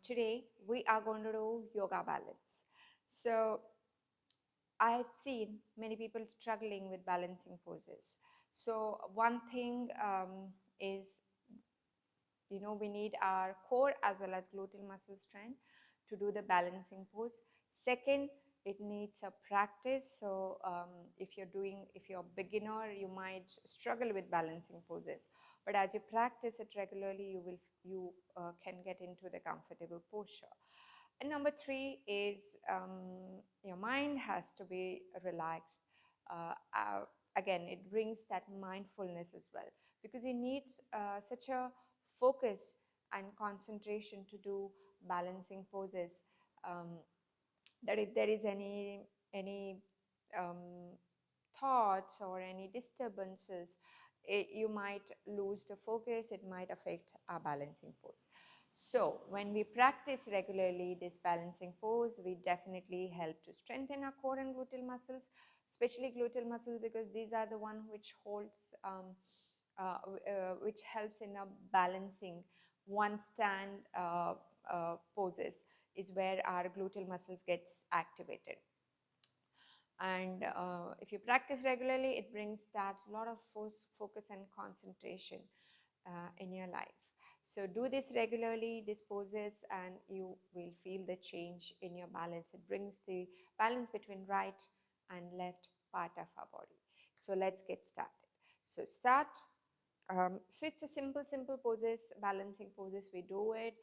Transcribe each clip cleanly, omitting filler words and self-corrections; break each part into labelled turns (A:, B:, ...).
A: Today we are going to do yoga balance. So I've seen many people struggling with balancing poses. So one thing is, we need our core as well as gluteal muscle strength to do the balancing pose. Second, it needs a practice. So if you're a beginner, you might struggle with balancing poses, but as you practice it regularly, you can get into the comfortable posture. And number three is, your mind has to be relaxed. uh, uh, Again, it brings that mindfulness as well, because you need such a focus and concentration to do balancing poses, um, that if there is any um, thoughts or any disturbances, you might lose the focus. It might affect our balancing pose. So when we practice regularly this balancing pose, we definitely help to strengthen our core and gluteal muscles, especially gluteal muscles, because these are the one which holds which helps in a balancing one stand poses, is where our gluteal muscles gets activated. And if you practice regularly, it brings that lot of focus and concentration in your life. So do this regularly, these poses, and you will feel the change in your balance. It brings the balance between right and left part of our body. So let's get started. So so it's a simple poses, balancing poses. We do it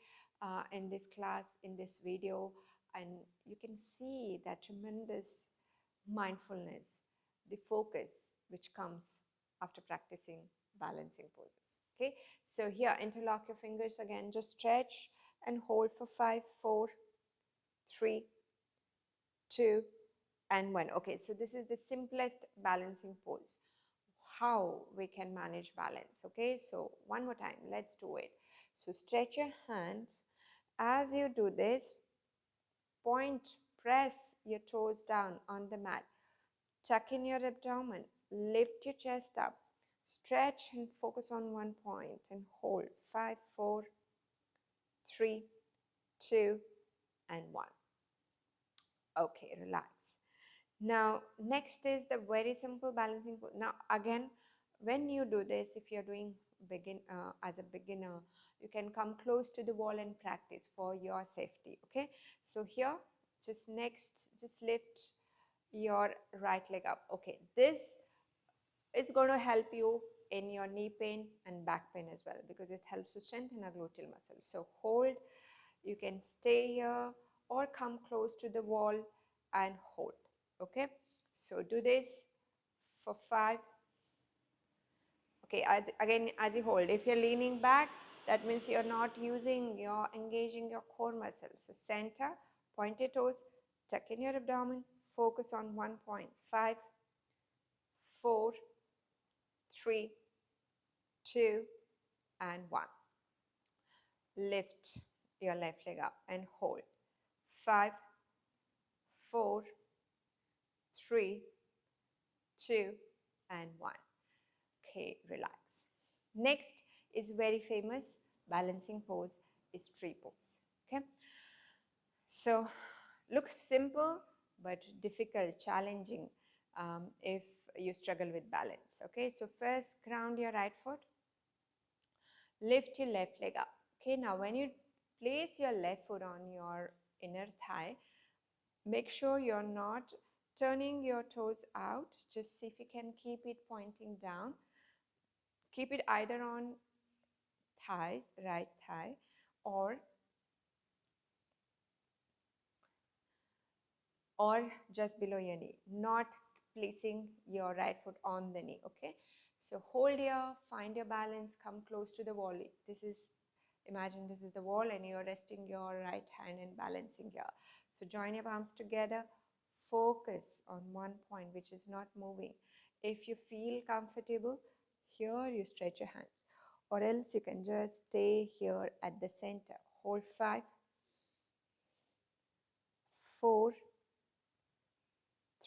A: in this class, in this video, and you can see that tremendous mindfulness, the focus which comes after practicing balancing poses. Okay, so here, interlock your fingers again, just stretch and hold for 5, 4, 3, 2, and 1. Okay, so this is the simplest balancing pose, how we can manage balance. Okay, so one more time, let's do it. So stretch your hands. As you do this, point, press your toes down on the mat. Tuck in your abdomen, lift your chest up, stretch and focus on one point and hold. 5, 4, 3, 2, and 1. Okay, relax. Now, next is the very simple balancing pose. Now, again, when you do this, if you're doing as a beginner, you can come close to the wall and practice for your safety. Okay, so here, just lift your right leg up. Okay, this is going to help you in your knee pain and back pain as well, because it helps to strengthen our gluteal muscle. So hold, you can stay here or come close to the wall and hold. Okay, so do this for 5. Okay, again, as you hold, if you're leaning back, that means you're not engaging your core muscles. So center, point your toes, tuck in your abdomen, focus on one point. 5, 4, 3, 2, and 1. Lift your left leg up and hold. 5, 4, 3, 2, and 1. Okay, relax. Next is very famous balancing pose, is tree pose. Okay, so looks simple but difficult, challenging if you struggle with balance. Okay, so first ground your right foot, lift your left leg up. Okay, now when you place your left foot on your inner thigh, make sure you're not turning your toes out. Just see if you can keep it pointing down. Keep it either on thighs, right thigh, or just below your knee, not placing your right foot on the knee. Okay, so hold here, find your balance, come close to the wall. Imagine this is the wall and you're resting your right hand and balancing here. So join your palms together, focus on one point which is not moving. If you feel comfortable here, you stretch your hands, or else you can just stay here at the center. Hold 5, 4,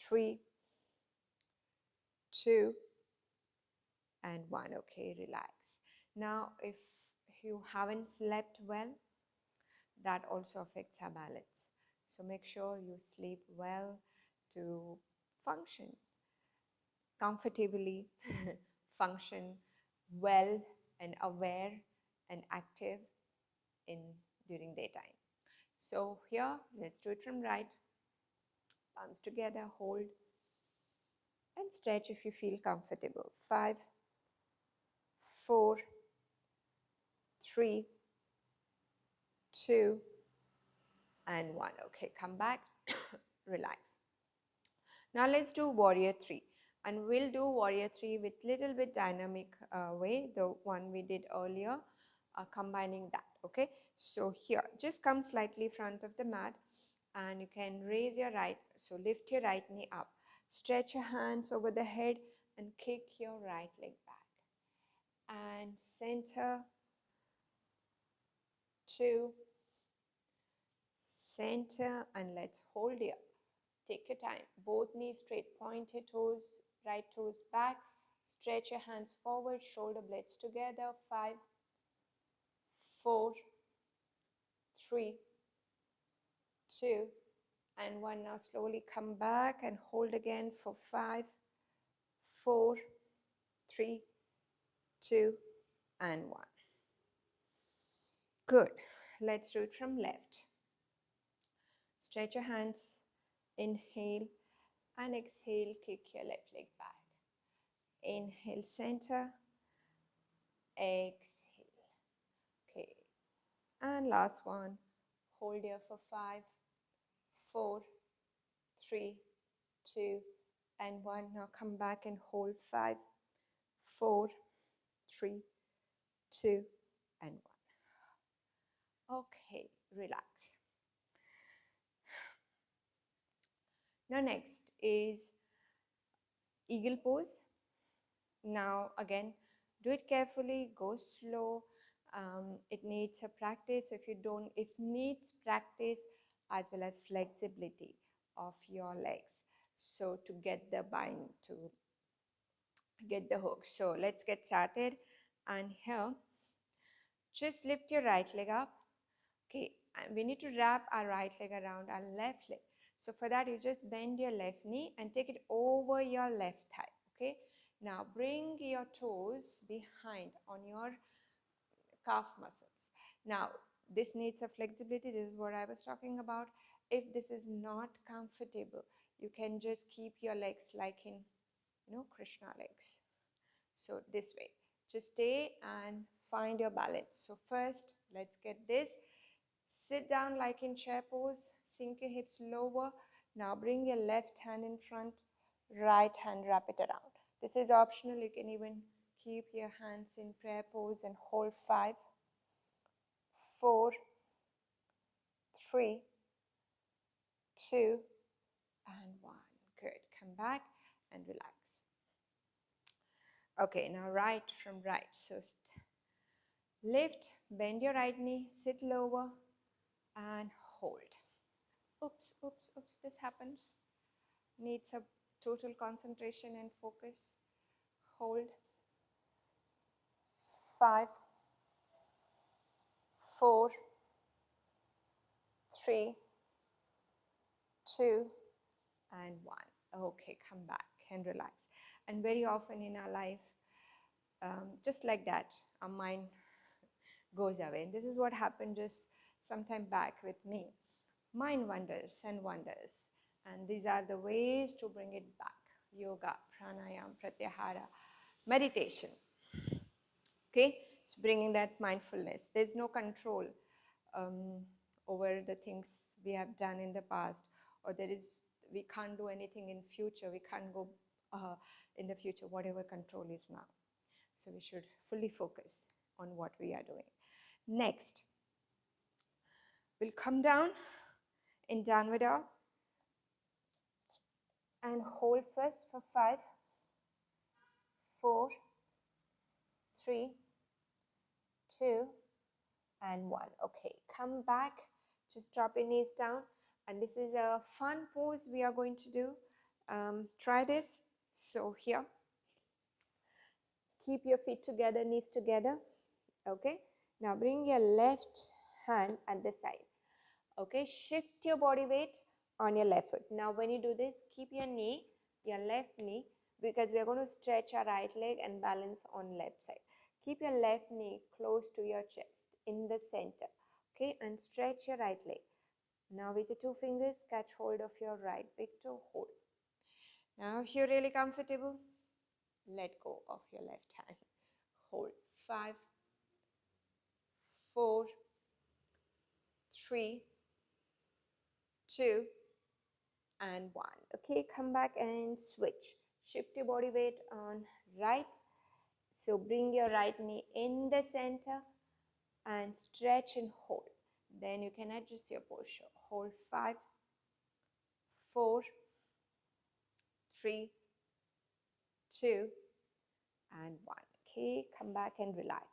A: 3, 2, and 1. Okay, relax. Now, if you haven't slept well, that also affects our balance. So make sure you sleep well to function comfortably, function well and aware and active in during daytime. So here, let's do it from right. Palms together, hold and stretch if you feel comfortable. 5, 4, 3, 2, and 1. Okay, come back, relax. Now let's do warrior 3, and we'll do warrior 3 with little bit dynamic way, the one we did earlier, combining that. Okay, so here just come slightly front of the mat, and you can raise your right, so lift your right knee up, stretch your hands over the head and kick your right leg back, and center, 2, center, and let's hold here. Take your time. Both knees straight, point your toes, right toes back. Stretch your hands forward, shoulder blades together. 5, 4, 3, 2, and 1. Now slowly come back and hold again for 5, 4, 3, 2, and 1. Good. Let's do it from left. Stretch your hands. Inhale and exhale. Kick your left leg back. Inhale, center. Exhale. Okay. And last one. Hold here for 5, 4, 3, 2, and 1. Now come back and hold 5, 4, 3, 2, and 1. Okay, relax. Now next is eagle pose. Now again, do it carefully, go slow. It needs a practice. If you don't, it needs practice as well as flexibility of your legs. So to get the bind, to get the hook. So let's get started. And here, just lift your right leg up. Okay, and we need to wrap our right leg around our left leg. So for that, you just bend your left knee and take it over your left thigh. Okay, now bring your toes behind on your calf muscles. Now, this needs a flexibility. This is what I was talking about. If this is not comfortable, you can just keep your legs like in, Krishna legs. So this way, just stay and find your balance. So first, let's get this. Sit down like in chair pose, sink your hips lower. Now bring your left hand in front, right hand wrap it around. This is optional. You can even keep your hands in prayer pose and hold 5, 4, 3, 2, and 1. Good. Come back and relax. Okay, now right from right. So lift, bend your right knee, sit lower, and hold. Oops, oops, oops, this happens. Needs a total concentration and focus. Hold. 5, 4, 3, 2, and 1. Okay, come back and relax. And very often in our life, just like that, our mind goes away. And this is what happened just some time back with me. Mind wanders and wanders. And these are the ways to bring it back. Yoga, pranayama, pratyahara, meditation. Okay, so bringing that mindfulness. There's no control um, over the things we have done in the past, or we can't do anything in future. We can't go in the future, whatever control is now. So we should fully focus on what we are doing. Next, we'll come down in downward dog and hold first for 5, 4, 3, 2, and 1. Okay, come back, just drop your knees down, and this is a fun pose we are going to do. Try this. So here, keep your feet together, knees together. Okay, now bring your left hand at the side. Okay, shift your body weight on your left foot. Now when you do this, keep your knee, your left knee, because we are going to stretch our right leg and balance on left side. Keep your left knee close to your chest in the center. Okay, and stretch your right leg. Now with your two fingers, catch hold of your right big toe, hold. Now if you're really comfortable, let go of your left hand. Hold. 5, 4, 3, 2, and 1. Okay, come back and switch. Shift your body weight on right. So bring your right knee in the center and stretch and hold. Then you can adjust your posture. Hold. 5, 4, 3, 2, and 1. Okay, come back and relax.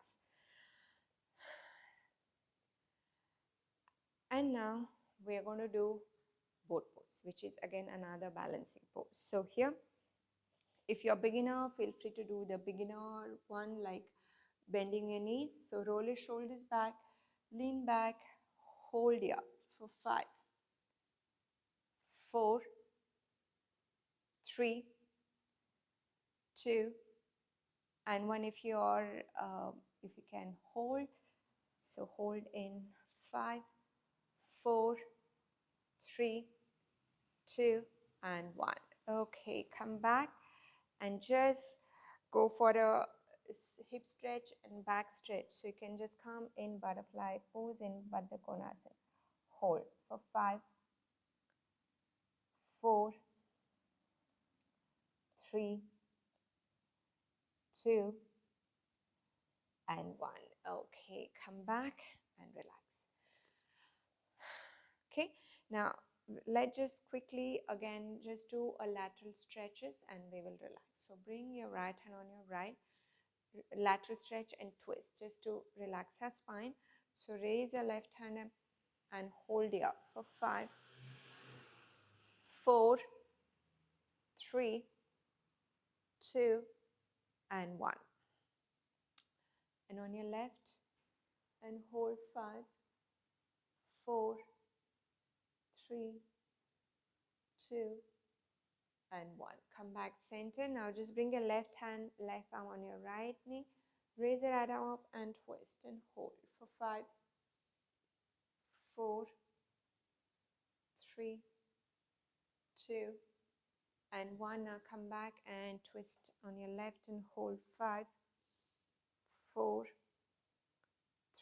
A: And now we are going to do boat pose, which is again another balancing pose. So here, if you're a beginner, feel free to do the beginner one, like bending your knees. So roll your shoulders back, lean back, hold here for 5, 4, 3, 2, and 1. If if you can hold, so hold in 5, 4, 3, 2, and 1. Okay, come back and just go for a hip stretch and back stretch. So you can just come in butterfly pose in Baddha Konasana. Hold for 5, 4, 3, 2, and 1. Okay, come back and relax. Okay, now let's just quickly again just do a lateral stretches and we will relax. So bring your right hand on your right, lateral stretch and twist just to relax our spine. So raise your left hand up and hold it up for 5, 4, 3, 2, and 1. And on your left, and hold 5, 4, 3, 2, and 1. Come back center. Now just bring your left hand, left arm on your right knee. Raise your right arm up and twist and hold for 5, 4, 3, 2, and 1. Now come back and twist on your left and hold 5, 4,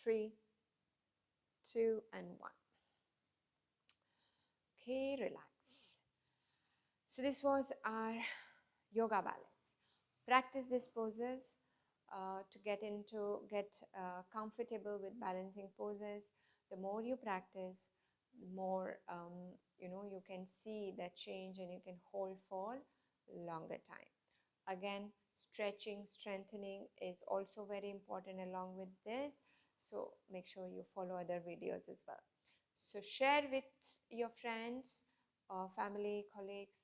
A: 3, 2, and 1. Okay, relax. So this was our yoga balance. Practice these poses to get comfortable with balancing poses. The more you practice, the more you can see that change and you can hold for longer time. Again, stretching, strengthening is also very important along with this. So make sure you follow other videos as well. So share with your friends or family, colleagues.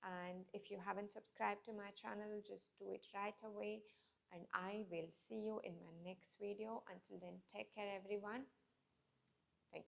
A: And if you haven't subscribed to my channel, just do it right away. And I will see you in my next video. Until then, take care, everyone.